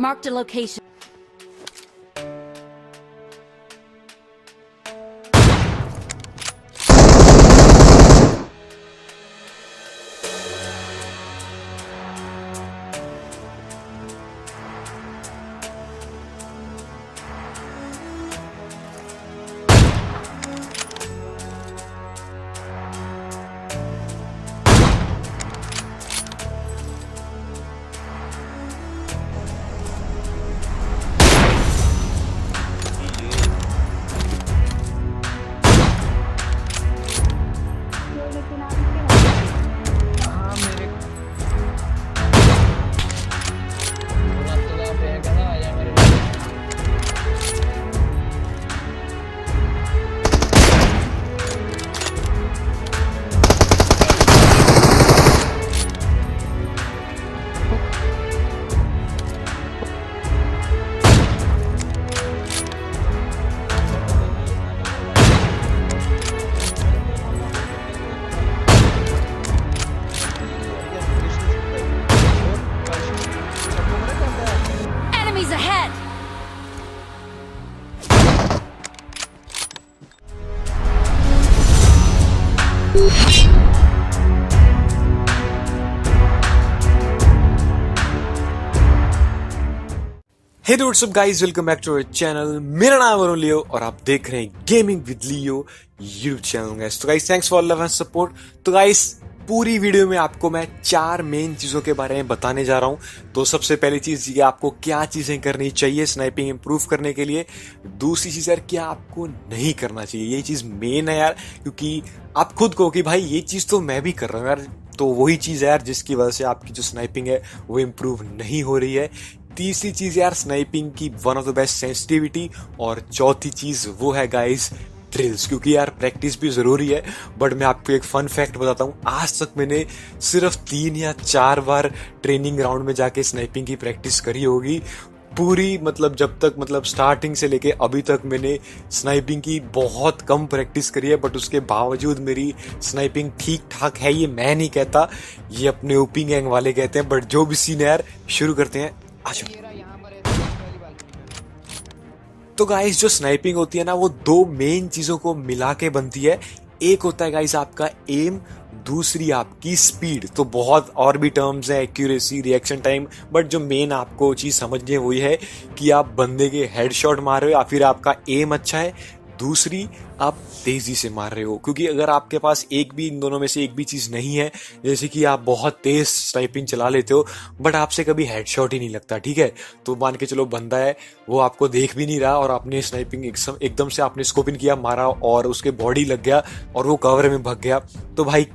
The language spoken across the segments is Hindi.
Marked a location. Enemies ahead! Hey what's up guys, welcome back to our channel. मेरा नाम है लियो और आप देख रहे हैं gaming with Leo YouTube channel guys. तो guys thanks for love and support. तो गाइस पूरी वीडियो में आपको मैं 4 मेन चीजों के बारे में बताने जा रहा हूं। तो सबसे पहली चीज ये, आपको क्या चीजें करनी चाहिए स्नाइपिंग इंप्रूव करने के लिए। दूसरी चीज यार, क्या आपको नहीं करना चाहिए। ये चीज मेन है यार, क्योंकि आप खुद कहो कि भाई ये चीज तो मैं भी कर रहा हूँ यार, तो वही चीज है यार जिसकी वजह से आपकी जो स्नाइपिंग है वो इम्प्रूव नहीं हो रही है। तीसरी चीज यार, स्नाइपिंग की one of the best sensitivity. और चौथी चीज वो है गाइस ड्रिल्स, क्योंकि यार प्रैक्टिस भी जरूरी है। बट मैं आपको एक फन फैक्ट बताता हूँ, आज तक मैंने सिर्फ 3 या 4 बार ट्रेनिंग ग्राउंड में जाके स्नाइपिंग की प्रैक्टिस करी होगी पूरी। मतलब जब तक मतलब स्टार्टिंग से लेके अभी तक मैंने स्नाइपिंग की बहुत कम प्रैक्टिस करी है। बट उसके बावजूद मेरी स्नाइपिंग ठीक ठाक है, ये मैं नहीं कहता, ये अपने ओपी गैंग वाले कहते हैं। बट जो भी सीन है यार, शुरू करते हैं। तो गाइस जो स्नाइपिंग होती है ना, वो 2 मेन चीजों को मिला के बनती है। एक होता है गाइस आपका एम, दूसरी आपकी स्पीड। तो बहुत और भी टर्म्स है, एक्यूरेसी, रिएक्शन टाइम, बट जो मेन आपको चीज समझनी है वही है कि आप बंदे के हेडशॉट मार रहे हो या फिर आपका एम अच्छा है, दूसरी आप तेजी से मार रहे हो। क्योंकि अगर आपके पास एक भी इन दोनों में से एक भी चीज नहीं है, जैसे कि आप बहुत तेज स्नाइपिंग चला लेते हो बट आपसे कभी हेडशॉट ही नहीं लगता, ठीक है, तो मान के चलो बंदा है वो आपको देख भी नहीं रहा और आपने स्नाइपिंग एकदम से आपने स्कोप इन किया, मारा और उसके बॉडी लग गया और वो कवर में भाग गया, तो भाई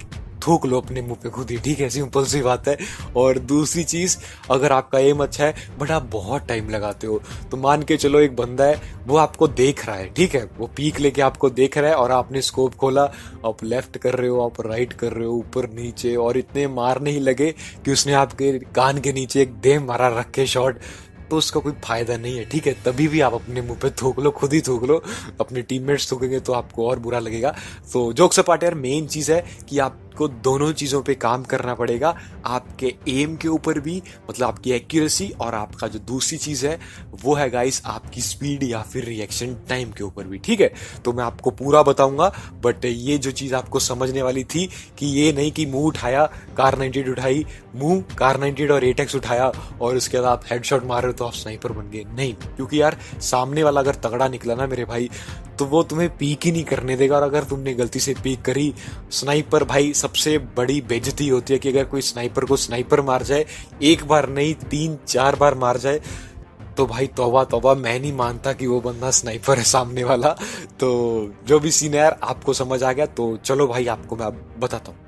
थूक लो अपने मुंह पे खुद ही, ठीक है, सिंपल सी बात है। और दूसरी चीज, अगर आपका एम अच्छा है बट आप बहुत टाइम लगाते हो, तो मान के चलो एक बंदा है वो आपको देख रहा है, ठीक है, वो पीक लेके आपको देख रहा है और आपने स्कोप खोला, आप लेफ्ट कर रहे हो, आप राइट कर रहे हो, ऊपर नीचे, और इतने मार नहीं लगे कि उसने आपके कान के नीचे एक दे मारा रख के शॉट, तो उसका कोई फायदा नहीं है, ठीक है। तभी भी आप अपने मुंह पे थूक लो, खुद ही थूक लो, अपने टीममेट्स थूकेंगे तो आपको और बुरा लगेगा। तो जोक्स अपार्ट यार, मेन चीज है कि आपको दोनों चीजों पे काम करना पड़ेगा, आपके एम के ऊपर भी, मतलब आपकी एक्यूरेसी, और आपका जो दूसरी चीज है वो है गाइस आपकी स्पीड या फिर रिएक्शन टाइम के ऊपर भी, ठीक है। तो मैं आपको पूरा बताऊंगा, बट ये जो चीज आपको समझने वाली थी कि ये नहीं कि मुंह उठाया, कार 98 उठाई, मुंह कार 98 और 8x उठाया और उसके बाद आप हेडशॉट मार रहे हो तो आप स्नाइपर बन गए, नहीं। क्योंकि यार सामने वाला अगर तगड़ा निकला ना मेरे भाई, तो वो तुम्हें पीक ही नहीं करने देगा। और अगर तुमने गलती से पीक करी, स्नाइपर भाई सबसे बड़ी बेइज्जती होती है कि अगर कोई स्नाइपर को स्नाइपर मार जाए, एक बार नहीं 3-4 बार मार जाए, तो भाई तौबा तौबा, मैं नहीं मानता कि वो बंदा स्नाइपर है सामने वाला। तो जो भी सीन है यार आपको समझ आ गया, तो चलो भाई आपको मैं बताता हूँ।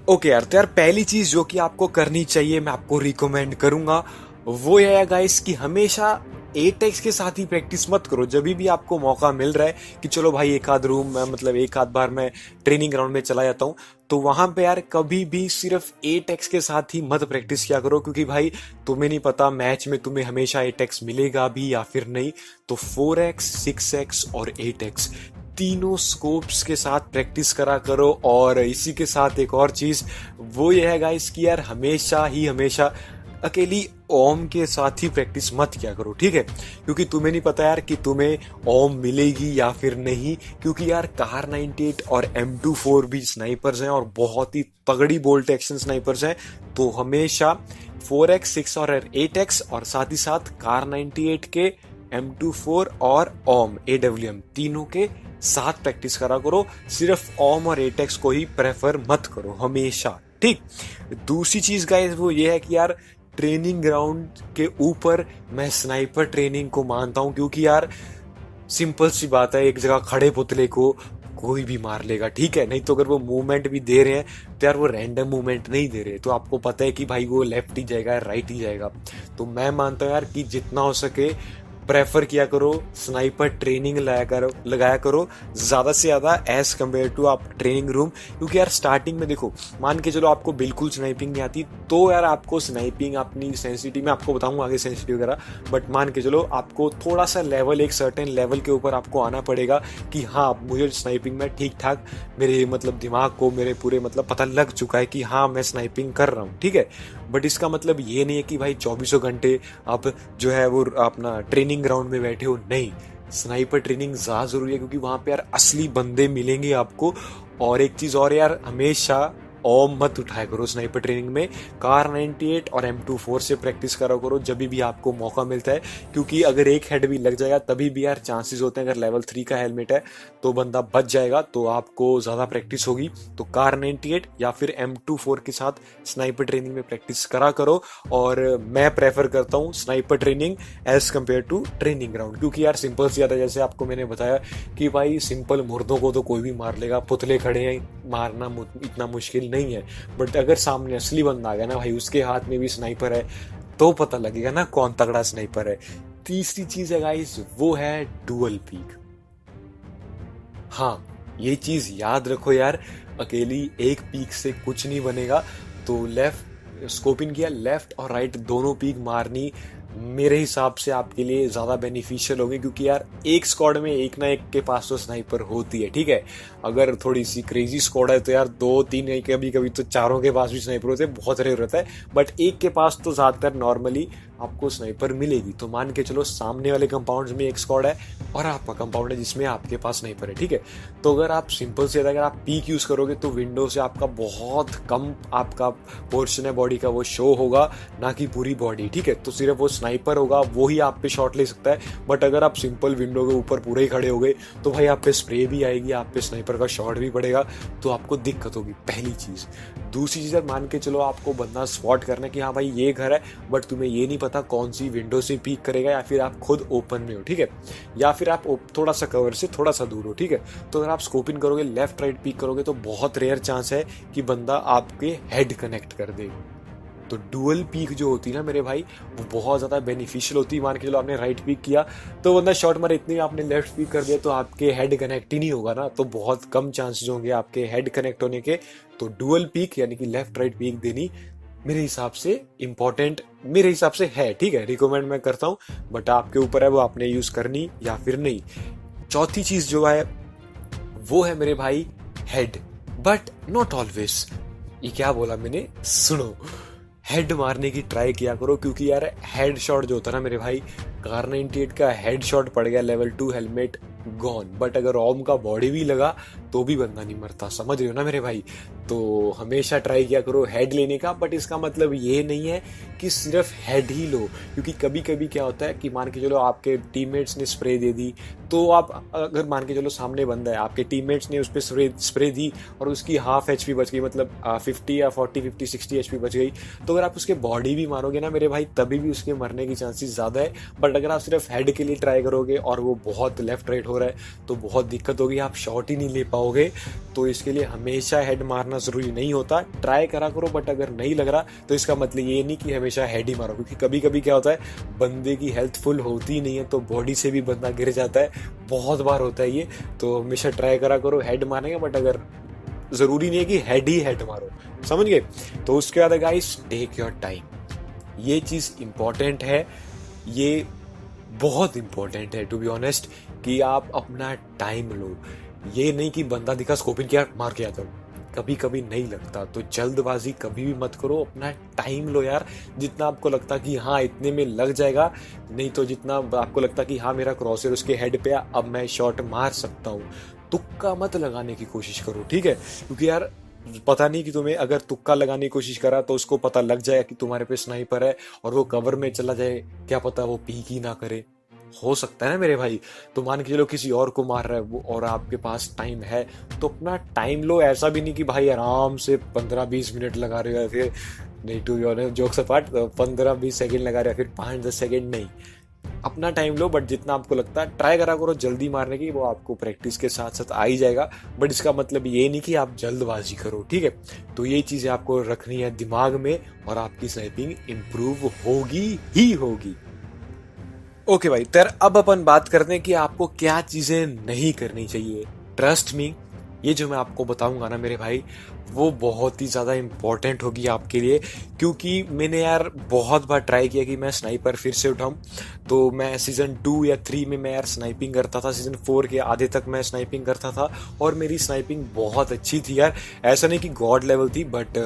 ओके यार, तो यार पहली चीज जो कि आपको करनी चाहिए, मैं आपको रिकमेंड करूंगा, वो ये है गाइस कि हमेशा 8x के साथ ही प्रैक्टिस मत करो। जब भी आपको मौका मिल रहा है कि चलो भाई एक आध रूम में, मतलब एक आध बार मैं ट्रेनिंग ग्राउंड में चला जाता हूँ, तो वहां पे यार कभी भी सिर्फ 8x के साथ ही मत प्रैक्टिस किया करो। क्योंकि भाई तुम्हें नहीं पता मैच में तुम्हें हमेशा 8x मिलेगा भी या फिर नहीं। तो 4x, 6x और 8x तीनों स्कोप्स के साथ प्रैक्टिस करा करो। और इसी के साथ एक और चीज वो ये है गाइस कि यार हमेशा अकेली ओम के साथ ही प्रैक्टिस मत किया करो, ठीक है? क्योंकि तुम्हें नहीं पता यार कि तुम्हें ओम मिलेगी या फिर नहीं, क्योंकि यार कार 98 और M24 भी स्नाइपर्स हैं और बहुत ही तगड़ी बोल्ट एक्शन स्नाइपर्स हैं। तो हमेशा 4x 6 और 8x और साथ ही साथ कार 98 के M24 और ओम AWM तीनों के साथ प्रैक्टिस करा करो। सिर्फ ओम और 8x को ही प्रेफर मत करो हमेशा, ठीक? दूसरी चीज गाइस वो ये है कि यार ट्रेनिंग ग्राउंड के ऊपर मैं स्नाइपर ट्रेनिंग को मानता हूं, क्योंकि यार सिंपल सी बात है, एक जगह खड़े पुतले को कोई भी मार लेगा, ठीक है? नहीं तो अगर वो मूवमेंट भी दे रहे हैं तो यार वो रैंडम मूवमेंट नहीं दे रहे, तो आपको पता है कि भाई वो लेफ्ट ही जाएगा राइट ही जाएगा। तो मैं मानता हूं यार कि जितना हो सके प्रेफर किया करो, स्नाइपर ट्रेनिंग लगाया करो ज्यादा से ज्यादा एज कम्पेयर टू आप ट्रेनिंग रूम। क्योंकि यार स्टार्टिंग में देखो, मान के चलो आपको बिल्कुल स्नाइपिंग नहीं आती तो यार आपको स्नाइपिंग अपनी सेंसिटिविटी में आपको बताऊंगा आगे सेंसिटिव वगैरह, बट मान के चलो आपको थोड़ा सा लेवल, एक सर्टेन लेवल के ऊपर आपको आना पड़ेगा कि हाँ मुझे स्नाइपिंग में ठीक ठाक मेरे मतलब दिमाग को मेरे पूरे मतलब पता लग चुका है कि हाँ मैं स्नाइपिंग कर रहा हूँ, ठीक है? बट इसका मतलब ये नहीं है कि भाई 24 घंटे आप जो है वो अपना ट्रेनिंग ग्राउंड में बैठे हो, नहीं। स्नाइपर ट्रेनिंग ज्यादा जरूरी है क्योंकि वहां पे यार असली बंदे मिलेंगे आपको। और एक चीज और यार, हमेशा ओम मत उठाया करो स्नाइपर ट्रेनिंग में, कार 98 और M24 से प्रैक्टिस करा करो जब भी आपको मौका मिलता है। क्योंकि अगर एक हेड भी लग जाएगा तभी भी यार चांसेस होते हैं, अगर लेवल 3 का हेलमेट है तो बंदा बच जाएगा, तो आपको ज्यादा प्रैक्टिस होगी। तो कार 98 या फिर M24 के साथ स्नाइपर ट्रेनिंग में प्रैक्टिस करा करो। और मैं प्रेफर करता हूँ sniper training as compared to training ground, क्योंकि यार सिंपल सी आता है, जैसे आपको मैंने बताया कि भाई सिंपल मुर्दों को तो कोई भी मार लेगा, पुतले खड़े हैं, मारना इतना मुश्किल नहीं है। बट अगर सामने असली बंदा आ गया ना भाई, उसके हाथ में भी स्नाइपर है, तो पता लगेगा ना कौन तगड़ा स्नाइपर है। तीसरी चीज है गाइस, वो है डुअल पीक। हाँ, ये चीज याद रखो यार, अकेली एक पीक से कुछ नहीं बनेगा। तो लेफ्ट स्कोपिंग किया, लेफ्ट और राइट दोनों पीक मारनी मेरे हिसाब से आपके लिए ज्यादा बेनिफिशियल होगी, क्योंकि यार एक स्क्वाड में एक ना एक के पास तो स्नाइपर होती है, ठीक है? अगर थोड़ी सी क्रेजी स्क्वाड है तो यार 2-3, कभी कभी तो चारों के पास भी स्नाइपर होते हैं, बहुत रेयर रहता है, बट एक के पास तो ज्यादातर नॉर्मली आपको स्नाइपर मिलेगी। तो मान के चलो सामने वाले कंपाउंड में एक स्क्वाड है और आपका कंपाउंड है जिसमें आपके पास स्नाइपर है, ठीक है? तो अगर आप सिंपल से अगर आप पीक यूज करोगे तो विंडो से आपका बहुत कम आपका पोर्शन है बॉडी का वो शो होगा, ना कि पूरी बॉडी, ठीक है? तो सिर्फ वो स्नाइपर होगा, वो ही आप पे शॉट ले सकता है। बट अगर आप सिंपल विंडो के ऊपर पूरे ही खड़े हो गए तो भाई आप पे स्प्रे भी आएगी, आप पे स्नाइपर का शॉट भी पड़ेगा, तो आपको दिक्कत होगी, पहली चीज। दूसरी चीज, मान के चलो आपको बंदा स्पॉट करना कि हाँ भाई ये घर है, बट तुम्हें ये नहीं पता कौन सी विंडो से पीक करेगा, या फिर आप खुद ओपन में हो, ठीक है? या फिर आप थोड़ा सा कवर से थोड़ा सा दूर हो, ठीक है? तो अगर आप स्कोपिंग करोगे, लेफ्ट राइट पीक करोगे, तो बहुत रेयर चांस है कि बंदा आपके हेड कनेक्ट कर दे। तो डुअल पीक जो होती है ना मेरे भाई, वो बहुत ज्यादा बेनिफिशियल होती है। मान के चलो आपने राइट पीक किया तो बंदा शॉट मारे, इतने आपने लेफ्ट पीक कर दिया तो आपके हेड कनेक्ट ही नहीं होगा ना, तो बहुत कम चांसेस होंगे आपके हेड कनेक्ट होने के। तो डुअल पीक यानी कि लेफ्ट राइट पीक देनी मेरे हिसाब से इंपॉर्टेंट मेरे हिसाब से है, ठीक है? रिकमेंड मैं करता हूं, बट आपके ऊपर है वो आपने यूज करनी या फिर नहीं। चौथी चीज जो है वो है मेरे भाई हेड, बट नॉट ऑलवेज। ये क्या बोला मैंने, सुनो। हेड मारने की ट्राई किया करो, क्योंकि यार हेड शॉट जो होता है ना मेरे भाई, कार 98 का हेड शॉट पड़ गया लेवल 2 हेलमेट गॉन, बट अगर ओम का बॉडी भी लगा तो भी बंदा नहीं मरता, समझ रहे हो ना मेरे भाई? तो हमेशा ट्राई किया करो हेड लेने का, बट इसका मतलब ये नहीं है कि सिर्फ हेड ही लो, क्योंकि कभी कभी क्या होता है कि मान के चलो आपके टीममेट्स ने स्प्रे दे दी, तो आप अगर मान के चलो सामने बंदा है, आपके टीममेट्स ने उस पर स्प्रे दी और उसकी हाफ HP बच गई, मतलब 50 या 40 50 60 HP बच गई, तो अगर आप उसके बॉडी भी मारोगे ना मेरे भाई, तभी भी उसके मरने की चांसेस ज्यादा है। बट अगर आप सिर्फ हेड के लिए ट्राई करोगे और वो बहुत लेफ्ट राइट हो रहा है तो बहुत दिक्कत होगी, आप शॉट ही नहीं ले पाओगे। तो इसके लिए हमेशा हेड मारना जरूरी नहीं होता, ट्राई करा करो, बट अगर नहीं लग रहा तो इसका मतलब ये नहीं कि हमेशा हेड ही मारो, क्योंकि कभी कभी क्या होता है बंदे की हेल्थ फुल होती नहीं है तो बॉडी से भी बंदा गिर जाता है, बहुत बार होता है ये। तो हमेशा ट्राई करा करो हेड मारने का, बट अगर जरूरी नहीं है कि हेड ही हेड मारो, समझ गए? तो उसके बाद गाइस, टेक योर टाइम। ये चीज इंपॉर्टेंट है, ये बहुत इंपॉर्टेंट है टू बी ऑनेस्ट, कि आप अपना टाइम लो। ये नहीं कि बंदा दिखा स्कोपिंग किया मार के आता हूँ, कभी कभी नहीं लगता। तो जल्दबाजी कभी भी मत करो, अपना टाइम लो यार। जितना आपको लगता कि हाँ इतने में लग जाएगा, नहीं तो जितना आपको लगता कि हाँ मेरा क्रॉसर उसके हेड पे अब मैं शॉट मार सकता हूँ, तुक्का मत लगाने की कोशिश करो, ठीक है। क्योंकि यार पता नहीं कि तुम्हें अगर तुक्का लगाने की कोशिश करा तो उसको पता लग जाए कि तुम्हारे पे स्नाइपर है और वो कवर में चला जाए, क्या पता वो पीक ही ना करे, हो सकता है ना मेरे भाई। तो मान के चलो किसी और को मार रहा है वो और आपके पास टाइम है, तो अपना टाइम लो। ऐसा भी नहीं कि भाई आराम से 15-20 मिनट लगा रहे हो, फिर नहीं to be jokes apart 15-20 second लगा रहे हो, फिर 5-10 सेकंड नहीं। अपना टाइम लो, बट जितना आपको लगता है ट्राई करा करो जल्दी मारने की, वो आपको प्रैक्टिस के साथ साथ आ ही जाएगा। बट इसका मतलब ये नहीं कि आप जल्दबाजी करो, ठीक है। तो ये चीजें आपको रखनी है दिमाग में और आपकी स्नाइपिंग इंप्रूव होगी ही होगी। ओके भाई, तर अब अपन बात करते हैं कि आपको क्या चीजें नहीं करनी चाहिए। ट्रस्ट मी, ये जो मैं आपको बताऊंगा ना मेरे भाई, वो बहुत ही ज़्यादा इंपॉर्टेंट होगी आपके लिए। क्योंकि मैंने यार बहुत बार ट्राई किया कि मैं स्नाइपर फिर से उठाऊं। तो मैं सीज़न 2 या 3 में मैं यार स्नाइपिंग करता था, सीज़न 4 के आधे तक मैं स्नाइपिंग करता था और मेरी स्नाइपिंग बहुत अच्छी थी यार। ऐसा नहीं कि गॉड लेवल थी, बट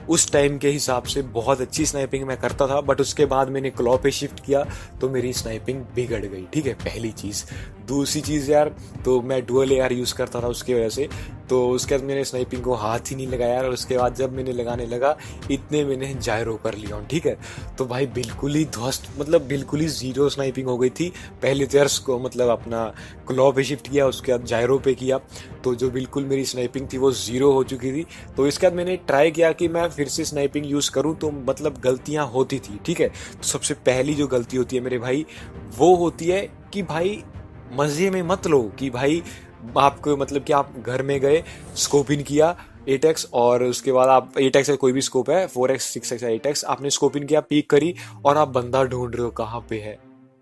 उस टाइम के हिसाब से बहुत अच्छी स्नाइपिंग मैं करता था। बट उसके बाद मैंने क्लॉ पे शिफ्ट किया तो मेरी स्नाइपिंग बिगड़ गई, ठीक है, पहली चीज़। दूसरी चीज़ यार, तो मैं डुअल एआर यूज़ करता था उसकी वजह से, तो उसके बाद मैंने स्नाइपिंग को हाथ ही नहीं लगाया। और उसके बाद जब मैंने लगाने लगा इतने मैंने जायरो कर लिया, ठीक है। तो भाई बिल्कुल ही ध्वस्त, मतलब बिल्कुल ही जीरो स्नाइपिंग हो गई थी। पहले तो यार को मतलब अपना क्लॉ पे शिफ्ट किया, उसके बाद जायरो पे किया, तो जो बिल्कुल मेरी स्नाइपिंग थी वो जीरो हो चुकी थी। तो इसके बाद मैंने ट्राई किया कि मैं फिर से स्नाइपिंग यूज़ करूँ, तो मतलब गलतियाँ होती थी, ठीक है। तो सबसे पहली जो गलती होती है मेरे भाई, वो होती है कि भाई मजे में मत लो कि भाई आपको मतलब कि आप घर में गए, स्कोप इन किया 8x और उसके बाद आप 8x का कोई भी स्कोप है, 4x 6x या 8x, आपने स्कोप इन किया, पीक करी और आप बंदा ढूंढ रहे हो कहाँ पे है।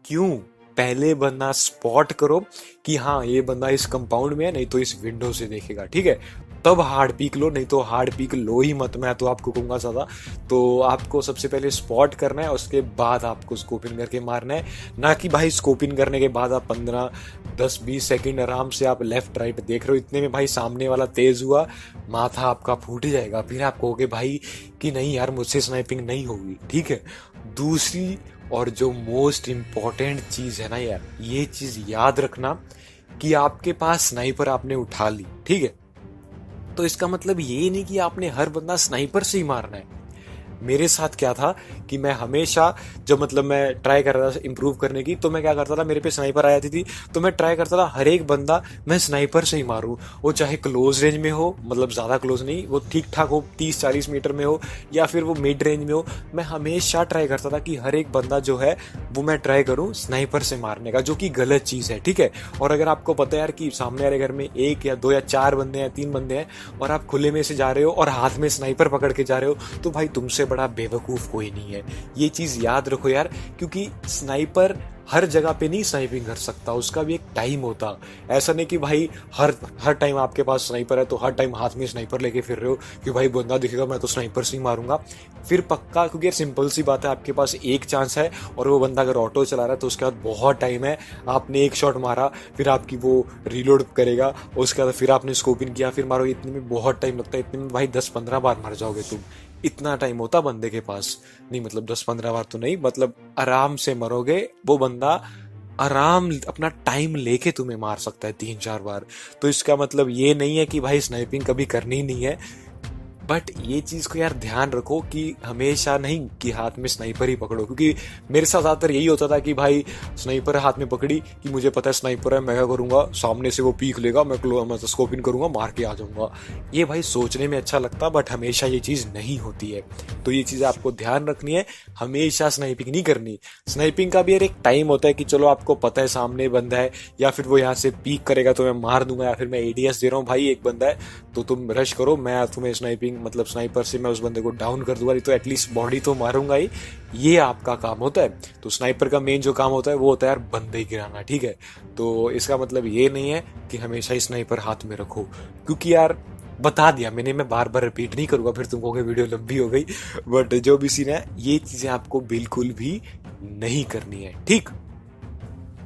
क्यों? पहले बंदा स्पॉट करो कि हाँ ये बंदा इस कंपाउंड में है, नहीं तो इस विंडो से देखेगा, ठीक है। तब हार्ड पीक लो, नहीं तो हार्ड पीक लो ही मत, मैं तो आपको कहूंगा ज्यादा। तो आपको सबसे पहले स्पॉट करना है, उसके बाद आपको स्कोप इन करके मारना है। ना कि भाई स्कोप इन करने के बाद आप 15-10-20 सेकंड आराम से आप लेफ्ट राइट देख रहे हो, इतने में भाई सामने वाला तेज हुआ, माथा आपका फूट जाएगा। फिर आप कहोगे भाई कि नहीं यार मुझसे स्नाइपिंग नहीं होगी, ठीक है। दूसरी और जो मोस्ट इम्पॉर्टेंट चीज है ना यार, ये चीज याद रखना कि आपके पास स्नाइपर आपने उठा ली, ठीक है, तो इसका मतलब ये नहीं कि आपने हर बंदा स्नाइपर से ही मारना है। मेरे साथ क्या था कि मैं हमेशा जब मतलब मैं ट्राई कर रहा था इंप्रूव करने की, तो मैं क्या करता था, मेरे पे स्नाइपर आ जाती थी तो मैं ट्राई करता था हर एक बंदा मैं स्नाइपर से ही मारूं। वो चाहे क्लोज रेंज में हो, मतलब ज़्यादा क्लोज नहीं, वो ठीक ठाक हो, 30-40 मीटर में हो, या फिर वो मिड रेंज में हो। मैं हमेशा ट्राई करता था कि हर एक बंदा जो है वो मैं ट्राई करूँ स्नाइपर से मारने का, जो कि गलत चीज़ है, ठीक है। और अगर आपको पता है यार कि सामने वाले घर में 1 या 2 या 4 बंदे हैं, 3 बंदे हैं, और आप खुले में से जा रहे हो और हाथ में स्नाइपर पकड़ के जा रहे हो, तो भाई तुमसे बड़ा बेवकूफ कोई नहीं है। ये चीज याद रखो यार, क्योंकि स्नाइपर हर जगह पे नहीं स्नाइपिंग कर सकता, उसका भी एक टाइम होता। ऐसा नहीं कि भाई हर टाइम आपके पास स्नाइपर है तो हर टाइम हाथ में स्नाइपर लेके फिर रहे हो कि भाई बंदा दिखेगा मैं तो स्नाइपर से ही मारूंगा फिर पक्का। क्योंकि यार सिंपल सी बात है, आपके पास एक चांस है और वो बंदा अगर ऑटो चला रहा है तो उसके बाद बहुत टाइम है। आपने एक शॉट मारा, फिर आपकी वो रीलोड करेगा, उसके बाद फिर आपने स्कोप इन किया, फिर मारो, इतने में बहुत टाइम लगता है। इतने में भाई 10-15 बार मर जाओगे तुम, इतना टाइम होता बंदे के पास। नहीं मतलब 10-15 बार तो नहीं, मतलब आराम से मरोगे। वो बंदा आराम अपना टाइम लेके तुम्हें मार सकता है 3-4 बार। तो इसका मतलब ये नहीं है कि भाई स्नाइपिंग कभी करनी नहीं है, बट ये चीज को यार ध्यान रखो कि हमेशा नहीं कि हाथ में स्नाइपर ही पकड़ो। क्योंकि मेरे साथ ज्यादातर यही होता था कि भाई स्नाइपर हाथ में पकड़ी कि मुझे पता है स्नाइपर है, मैं क्या करूंगा, सामने से वो पीक लेगा, मैं स्कोप इन करूंगा, मार के आ जाऊंगा। ये भाई सोचने में अच्छा लगता, बट हमेशा ये चीज नहीं होती है। तो ये चीज आपको ध्यान रखनी है, हमेशा स्नाइपिंग नहीं करनी। स्नाइपिंग का भी यार एक टाइम होता है कि चलो आपको पता है सामने बंदा है, या फिर वो यहाँ से पीक करेगा तो मैं मार दूंगा, या फिर मैं एडीएस दे रहा हूँ भाई एक बंदा है तो तुम रश करो, मैं तुम्हें स्नाइपिंग मतलब स्नाइपर से मैं उस बंदे को डाउन कर दूंगा, तो एटलीस्ट बॉडी तो मारूंगा ही। ये आपका काम होता है। तो स्नाइपर का मेन जो काम होता है वो होता है यार बंदे गिराना, ठीक है। तो इसका मतलब ये नहीं है कि हमेशा ही स्नाइपर हाथ में रखो, क्योंकि यार बता दिया मैंने, मैं बार बार रिपीट नहीं करूंगा, फिर तुम कहोगे वीडियो लंबी हो गई। बट जो भी सीन है, ये चीजें आपको बिल्कुल भी नहीं करनी है, ठीक।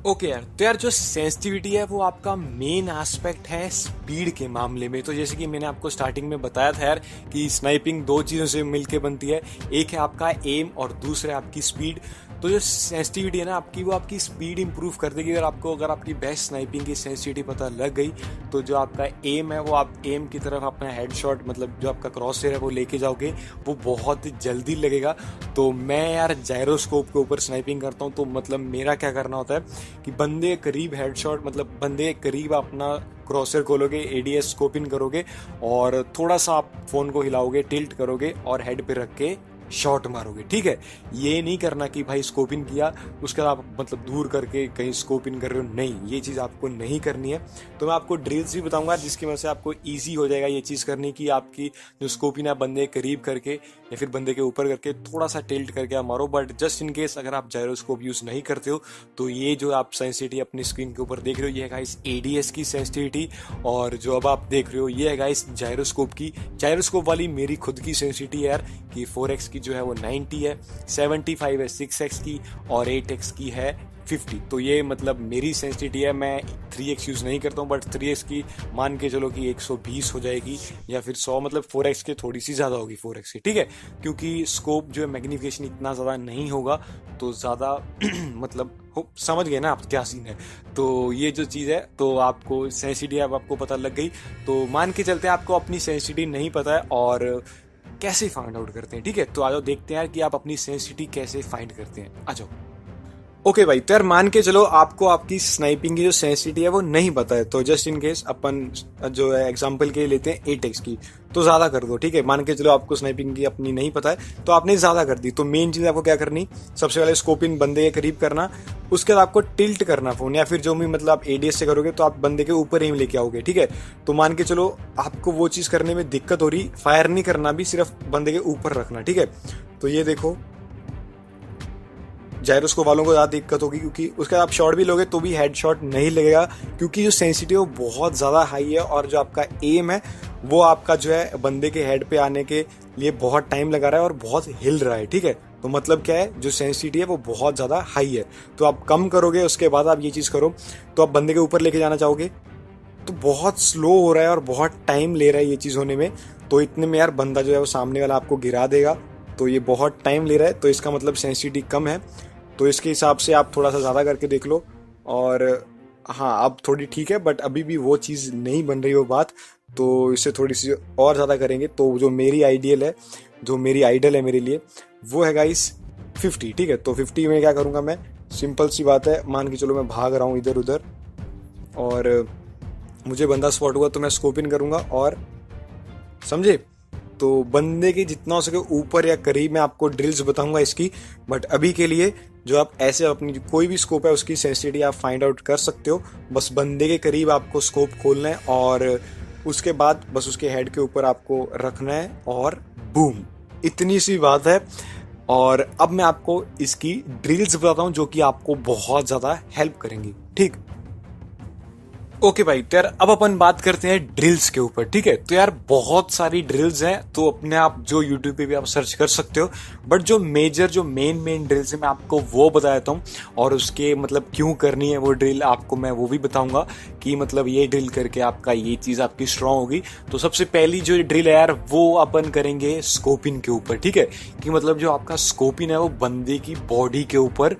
ओके यार, तो यार जो सेंसिटिविटी है वो आपका मेन एस्पेक्ट है स्पीड के मामले में। तो जैसे कि मैंने आपको स्टार्टिंग में बताया था यार कि स्नाइपिंग दो चीज़ों से मिलके बनती है, एक है आपका एम और दूसरा है आपकी स्पीड। तो जो सेंसिटिविटी है ना आपकी, वो आपकी स्पीड इंप्रूव कर देगी। अगर आपकी बेस्ट स्नाइपिंग की सेंसिटिविटी पता लग गई तो जो आपका एम है वो आप एम की तरफ अपना हेडशॉट, मतलब जो आपका क्रॉस है वो लेके जाओगे, वो बहुत जल्दी लगेगा। तो मैं यार जायरोस्कोप के ऊपर स्नाइपिंग करता हूँ, तो मतलब मेरा क्या करना होता है कि बंदे करीब हेडशॉट, मतलब बंदे करीब अपना क्रॉसर खोलोगे, एडीएस स्कोप इन करोगे और थोड़ा सा आप फोन को हिलाओगे, टिल्ट करोगे और हेड पे रख के शॉट मारोगे। ठीक है, ये नहीं करना कि भाई स्कोप इन किया उसके बाद आप मतलब दूर करके कहीं स्कोप इन कर रहे हो, नहीं, ये चीज़ आपको नहीं करनी है। तो मैं आपको ड्रिल्स भी बताऊंगा जिसकी वजह से आपको ईजी हो जाएगा ये चीज़ करनी कि आपकी जो स्कोप इन है बंदे करीब करके या फिर बंदे के ऊपर करके थोड़ा सा टिल्ट करके आप मारो। बट जस्ट इन केस अगर आप जायरोस्कोप यूज़ नहीं करते हो तो ये जो आप सेंसिटिविटी अपनी स्क्रीन के ऊपर देख रहे हो ये है गाइस एडीएस की सेंसिटिविटी, और जो अब आप देख रहे हो ये है गाइस जायरोस्कोप की। जायरोस्कोप वाली मेरी खुद की सेंसिटिविटी है यार कि 4x की जो है वो 90 है, 75 है 6x की और 8x की है 50। तो ये मतलब मेरी सेंसिटिविटी है। मैं 3x यूज़ नहीं करता हूँ, बट 3x की मान के चलो कि 120 हो जाएगी या फिर 100, मतलब 4x के थोड़ी सी ज़्यादा होगी 4x की। ठीक है, क्योंकि स्कोप जो है मैग्निफिकेशन इतना ज़्यादा नहीं होगा तो ज़्यादा मतलब समझ गए ना आप क्या सीन है। तो ये जो चीज़ है, तो आपको सेंसिटिविटी अब आपको पता लग गई। तो मान के चलते आपको अपनी सेंसिटिविटी नहीं पता है और कैसे फाइंड आउट करते हैं। ठीक है, तो आ जाओ देखते हैं कि आप अपनी सेंसिटिविटी कैसे फाइंड करते हैं। आ जाओ। ओके भाई, तो यार मान के चलो आपको आपकी स्नाइपिंग की जो सेंसिटिविटी है वो नहीं पता है, तो जस्ट इन केस अपन जो है एग्जांपल के लिए लेते हैं 8x की, तो ज़्यादा कर दो। ठीक है, मान के चलो आपको स्नाइपिंग की अपनी नहीं पता है तो आपने ज़्यादा कर दी। तो मेन चीज़ आपको क्या करनी, सबसे पहले स्कोप इन बंदे के करीब करना, उसके बाद आपको टिल्ट करना फोन, या फिर जो भी मतलब आप एडीएस से करोगे तो आप बंदे के ऊपर एम लेके आओगे। ठीक है, तो मान के चलो आपको वो चीज़ करने में दिक्कत हो रही, फायर नहीं करना भी, सिर्फ बंदे के ऊपर रखना। ठीक है, तो ये देखो जायरोस्कोप वालों को ज़्यादा दिक्कत होगी क्योंकि उसके बाद आप शॉट भी लोगे तो भी हेड शॉट नहीं लगेगा, क्योंकि जो सेंसिटिविटी वो बहुत ज़्यादा हाई है और जो आपका एम है वो आपका जो है बंदे के हेड पे आने के लिए बहुत टाइम लगा रहा है और बहुत हिल रहा है। ठीक है, तो मतलब क्या है, जो सेंसिटिविटी है वो बहुत ज़्यादा हाई है। तो आप कम करोगे, उसके बाद आप ये चीज़ करो, तो आप बंदे के ऊपर लेके जाना चाहोगे तो बहुत स्लो हो रहा है और बहुत टाइम ले रहा है ये चीज़ होने में। तो इतने में यार बंदा जो है वो सामने वाला आपको गिरा देगा, तो ये बहुत टाइम ले रहा है, तो इसका मतलब सेंसिटिविटी कम है। तो इसके हिसाब से आप थोड़ा सा ज़्यादा करके देख लो। और हाँ, अब थोड़ी ठीक है, बट अभी भी वो चीज़ नहीं बन रही वो बात, तो इससे थोड़ी सी और ज़्यादा करेंगे। तो जो मेरी आइडियल है, जो मेरी आइडल है मेरे लिए, वो है गाइस 50। ठीक है, तो 50 में क्या करूँगा मैं, सिंपल सी बात है, मान के चलो मैं भाग रहा हूँ इधर उधर और मुझे बंदा स्पॉट हुआ तो मैं स्कोप इन करूँगा और समझे, तो बंदे के जितना हो सके ऊपर या करीब मैं आपको ड्रिल्स बताऊंगा इसकी। बट अभी के लिए जो आप ऐसे अपनी कोई भी स्कोप है उसकी सेंसिटिविटी आप फाइंड आउट कर सकते हो। बस बंदे के करीब आपको स्कोप खोलना है और उसके बाद बस उसके हेड के ऊपर आपको रखना है और बूम, इतनी सी बात है। और अब मैं आपको इसकी ड्रिल्स बताता हूँ जो कि आपको बहुत ज़्यादा हेल्प करेंगी। ठीक, ओके भाई, तो यार अब अपन बात करते हैं ड्रिल्स के ऊपर। ठीक है, तो यार बहुत सारी ड्रिल्स हैं, तो अपने आप जो यूट्यूब पे भी आप सर्च कर सकते हो, बट जो मेजर जो मेन ड्रिल्स है मैं आपको वो बता देता हूँ, और उसके मतलब क्यों करनी है वो ड्रिल आपको मैं वो भी बताऊंगा कि मतलब ये ड्रिल करके आपका ये चीज़ आपकी स्ट्रांग होगी। तो सबसे पहली जो ड्रिल है यार वो अपन करेंगे स्कोपिन के ऊपर। ठीक है, कि मतलब जो आपका स्कोपिन है वो बंदे की बॉडी के ऊपर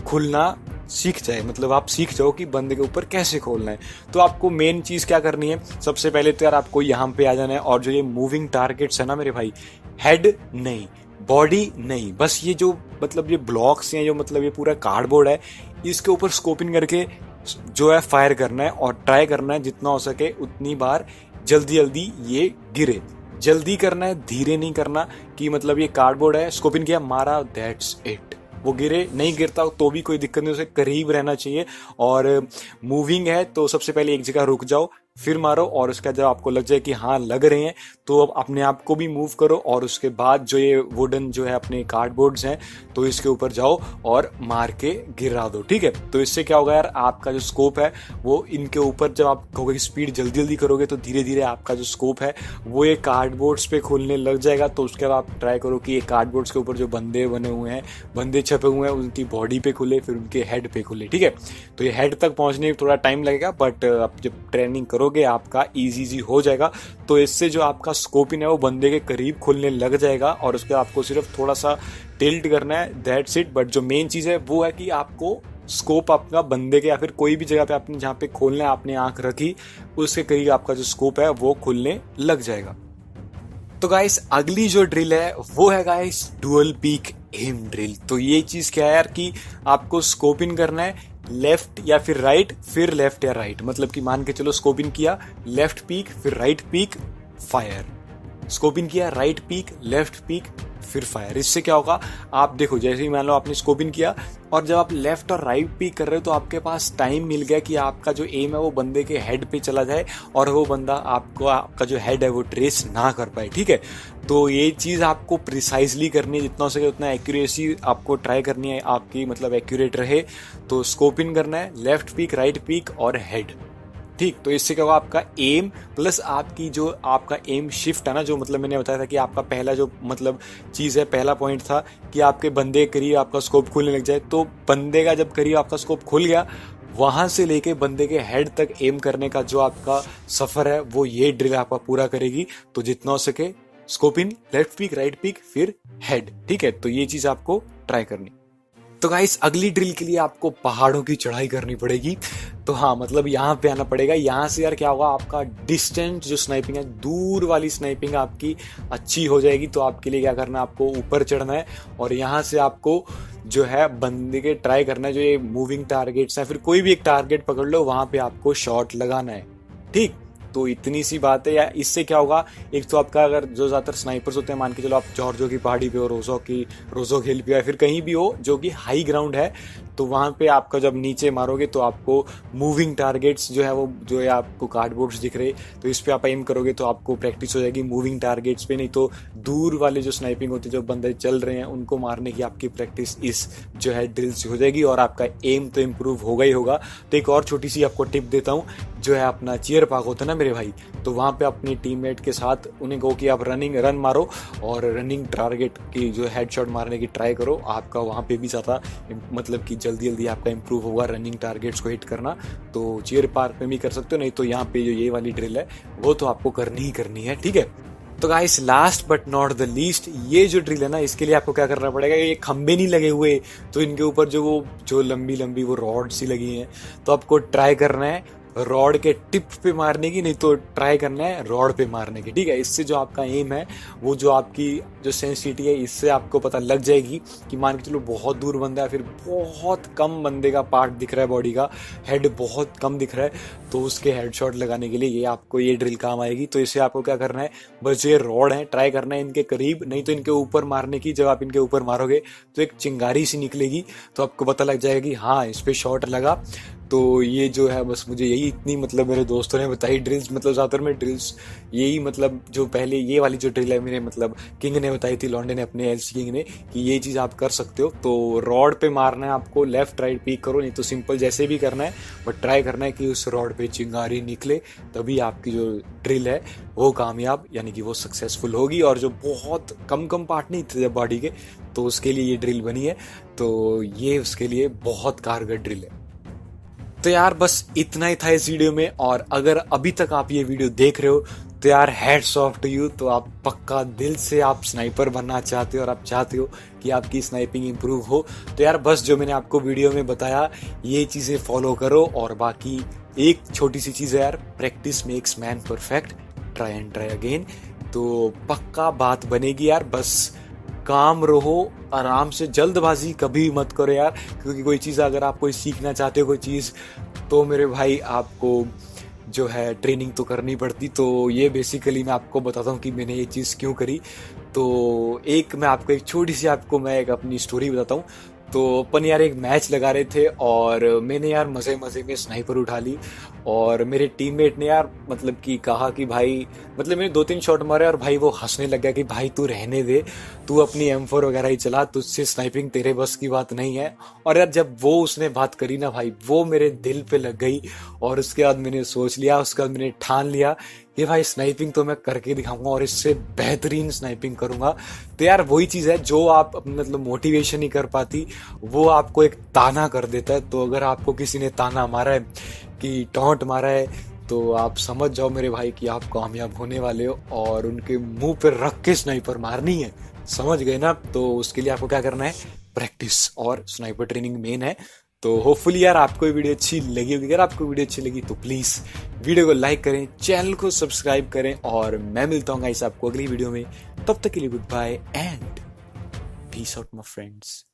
खुलना सीख जाए, मतलब आप सीख जाओ कि बंदे के ऊपर कैसे खोलना है। तो आपको मेन चीज़ क्या करनी है, सबसे पहले तो यार आपको यहाँ पे आ जाना है, और जो ये मूविंग टारगेट्स है ना मेरे भाई, हेड नहीं, बॉडी नहीं, बस ये जो मतलब ये ब्लॉक्स हैं, जो मतलब ये पूरा कार्डबोर्ड है, इसके ऊपर स्कोपिंग करके जो है फायर करना है और ट्राई करना है जितना हो सके उतनी बार जल्दी जल्दी ये गिरे। जल्दी करना है, धीरे नहीं करना कि मतलब ये कार्डबोर्ड है, स्कोपिंग किया, मारा, दैट्स इट, वो गिरे। नहीं गिरता तो भी कोई दिक्कत नहीं, उसे करीब रहना चाहिए। और मूविंग है तो सबसे पहले एक जगह रुक जाओ, फिर मारो, और उसका जब आपको लग जाए कि हाँ लग रहे हैं तो अब अपने आप को भी मूव करो, और उसके बाद जो ये वुडन जो है अपने कार्डबोर्ड्स हैं तो इसके ऊपर जाओ और मार के गिरा दो। ठीक है, तो इससे क्या होगा यार, आपका जो स्कोप है वो इनके ऊपर, जब आप कहोगे स्पीड जल्दी जल्दी करोगे तो धीरे धीरे आपका जो स्कोप है वो ये कार्डबोर्ड्स पे खुलने लग जाएगा। तो उसके बाद आप ट्राई करो कि ये कार्डबोर्ड्स के ऊपर जो बंदे बने हुए हैं, बंदे छपे हुए हैं, उनकी बॉडी पे खुले, फिर उनके हेड पे खुले। ठीक है, तो ये हेड तक पहुंचने में थोड़ा टाइम लगेगा, बट आप जब ट्रेनिंग करोगे आपका इजी हो जाएगा। तो इससे जो आपका स्कोपिन है वो बंदे के करीब खुलने लग जाएगा, और उसके आपको सिर्फ थोड़ा सा टिल्ट करना है, दैट्स इट। बट जो मेन चीज है वो है कि आपको स्कोप आपका बंदे के या फिर कोई भी जगह पे आपने जहाँ पे खोलना है आपने आंख रखी, उसके करीब आपका जो स्कोप है वो खुलने लग जाएगा। तो गाइस अगली जो ड्रिल है वो है guys dual peak M drill. तो ये चीज क्या है यार कि आपको स्कोप इन करना है लेफ्ट या फिर राइट, फिर लेफ्ट या राइट। मतलब कि मान के चलो स्कोप इन किया, लेफ्ट पीक, फिर right peak, fire. Scope in किया, राइट पीक, लेफ्ट पीक, फिर फायर। इससे क्या होगा, आप देखो जैसे ही मान लो आपने स्कोप इन किया और जब आप लेफ्ट और राइट पीक कर रहे हो तो आपके पास टाइम मिल गया कि आपका जो एम है वो बंदे के हेड पे चला जाए और वो बंदा आपको, आपका जो हेड है वो ट्रेस ना कर पाए। ठीक है, तो ये चीज आपको प्रिसाइजली करनी है, जितना हो सके उतना एक्यूरेसी आपको ट्राई करनी है आपकी, मतलब एक्यूरेट रहे। तो स्कोप इन करना है, लेफ्ट पीक, राइट पीक और हेड। ठीक, तो इससे क्या होगा, आपका एम प्लस आपकी जो आपका एम शिफ्ट है ना, जो मतलब मैंने बताया था कि आपका पहला जो मतलब चीज है, पहला पॉइंट था कि आपके बंदे के करीब आपका स्कोप खुलने लग जाए। तो बंदे का जब करीब आपका स्कोप खुल गया, वहां से लेके बंदे के हेड तक एम करने का जो आपका सफर है वो ये ड्रिल आपका पूरा करेगी। तो जितना हो सके scope in, left peak, right peak, फिर हेड। ठीक है, तो ये चीज आपको ट्राई करनी। तो गाइस अगली ड्रिल के लिए आपको पहाड़ों की चढ़ाई करनी पड़ेगी। तो हाँ, मतलब यहाँ पे आना पड़ेगा। यहाँ से यार क्या होगा, आपका डिस्टेंट जो स्नाइपिंग है, दूर वाली स्नाइपिंग आपकी अच्छी हो जाएगी। तो आपके लिए क्या करना है, आपको ऊपर चढ़ना है और यहाँ से आपको जो है बंदे के ट्राई करना है, जो ये मूविंग टारगेट्स हैं, फिर कोई भी एक टारगेट पकड़ लो, वहां पे आपको शॉट लगाना है। ठीक, तो इतनी सी बात है। या इससे क्या होगा, एक तो आपका अगर जो ज्यादातर स्नाइपर्स होते हैं, मान के चलो आप जॉर्जो की पहाड़ी पे हो, रोजो हिल पे, या फिर कहीं भी हो जो कि हाई ग्राउंड है, तो वहां पे आपका जब नीचे मारोगे तो आपको मूविंग टारगेट्स जो है वो जो है आपको कार्डबोर्ड्स दिख रहे, तो इस पे आप एम करोगे तो आपको प्रैक्टिस हो जाएगी मूविंग टारगेट्स पे। नहीं तो दूर वाले जो स्नाइपिंग होती है, जो बंदे चल रहे हैं, उनको मारने की आपकी प्रैक्टिस इस जो है ड्रिल से हो जाएगी और आपका एम तो इम्प्रूव होगा ही होगा। तो एक और छोटी सी आपको टिप देता हूँ, जो है अपना चीयर पाक होता है ना मेरे भाई, तो वहां पे अपनी टीममेट के साथ उन्हें कहो कि आप रन मारो और रनिंग टारगेट की जो हेडशॉट मारने की ट्राई करो। आपका वहां पे भी ज्यादा मतलब कि जल्दी जल्दी आपका इंप्रूव होगा रनिंग टारगेट्स को हिट करना। तो चीयर पार्क में भी कर सकते हो, नहीं तो यहाँ पे जो ये वाली ड्रिल है वो तो आपको करनी ही करनी है। ठीक है, तो guys last but not the least, ये जो ड्रिल है ना, इसके लिए आपको क्या करना पड़ेगा, ये खंबे नहीं लगे हुए तो इनके ऊपर जो लंबी लंबी वो रॉड सी लगी हैं, तो आपको ट्राई करना है रॉड के टिप पे मारने की, नहीं तो ट्राई करना है रॉड पे मारने की। ठीक है, इससे जो आपका एम है, वो जो आपकी जो सेंसिटिविटी है, इससे आपको पता लग जाएगी कि मान के चलो बहुत दूर बंदा है, फिर बहुत कम बंदे का पार्ट दिख रहा है, बॉडी का हेड बहुत कम दिख रहा है, तो उसके हेडशॉट लगाने के लिए ये आपको ये ड्रिल काम आएगी। तो इसे आपको क्या करना है, बस ये रॉड है, ट्राई करना है इनके करीब, नहीं तो इनके ऊपर मारने की। जब आप इनके ऊपर मारोगे तो एक चिंगारी सी निकलेगी, तो आपको पता लग जाएगा कि हाँ इस पे शॉट लगा। तो ये जो है बस मुझे यही इतनी मतलब मेरे दोस्तों ने बताई ड्रिल्स, मतलब ज्यादातर में ड्रिल्स यही, मतलब जो पहले ये वाली जो ड्रिल है मेरे मतलब किंग ने बताई थी, लॉन्डे ने अपने एलसी किंग ने, कि ये चीज आप कर सकते हो। तो रॉड पे मारना है आपको, लेफ्ट राइट पीक करो, नहीं तो सिंपल जैसे भी करना है, बट ट्राई करना है कि उस रॉड पे चिंगारी निकले, तभी आपकी जो ड्रिल है वो कामयाब यानी कि वो सक्सेसफुल होगी। और जो बहुत कम पार्ट नहीं थे बॉडी के, तो उसके लिए ये ड्रिल बनी है, तो ये उसके लिए बहुत कारगर ड्रिल है। तो यार बस इतना ही था इस वीडियो में, और अगर अभी तक आप ये वीडियो देख रहे हो तो यार हैट्स ऑफ टू यू। तो आप पक्का दिल से आप स्नाइपर बनना चाहते हो और आप चाहते हो कि आपकी स्नाइपिंग इंप्रूव हो, तो यार बस जो मैंने आपको वीडियो में बताया ये चीजें फॉलो करो। और बाकी एक छोटी सी चीज है यार, practice makes man perfect, try and try again. तो पक्का बात बनेगी यार, बस काम रहो आराम से, जल्दबाजी कभी मत करो यार, क्योंकि कोई चीज़ अगर आप कोई सीखना चाहते हो कोई चीज़, तो मेरे भाई आपको जो है ट्रेनिंग तो करनी पड़ती। तो ये बेसिकली मैं आपको बताता हूँ कि मैंने ये चीज़ क्यों करी। तो एक मैं आपको एक छोटी सी आपको मैं एक अपनी स्टोरी बताता हूँ। तो अपन यार एक मैच लगा रहे थे और मैंने यार मजे मजे में स्नाइपर उठा ली और मेरे टीममेट ने यार मतलब कि कहा कि भाई मतलब मैंने 2-3 शॉट मारे और भाई वो हंसने लग गया कि भाई तू रहने दे, तू अपनी M4 वगैरह ही चला, तुझसे स्नाइपिंग तेरे बस की बात नहीं है। और यार जब वो उसने बात करी ना भाई, वो मेरे दिल पे लग गई और उसके बाद मैंने सोच लिया, उसके बाद मैंने ठान लिया कि भाई स्नाइपिंग तो मैं करके दिखाऊंगा और इससे बेहतरीन स्नाइपिंग करूंगा। तो यार वही चीज है जो आप मतलब मोटिवेशन नहीं कर पाती, वो आपको एक ताना कर देता है। तो अगर आपको किसी ने ताना मारा है कि टॉन्ट मारा है, तो आप समझ जाओ मेरे भाई कि आप कामयाब होने वाले हो और उनके मुंह पे रख के स्नाइपर मारनी है। समझ गए ना? तो उसके लिए आपको क्या करना है, प्रैक्टिस और स्नाइपर ट्रेनिंग मेन है। तो होपफुली यार आपको ये वीडियो अच्छी लगी होगी। अगर आपको वीडियो अच्छी लगी तो प्लीज वीडियो को लाइक करें, चैनल को सब्सक्राइब करें और मैं मिलता हूँ गाइस आपको अगली वीडियो में। तब तक के लिए good bye and peace out my friends.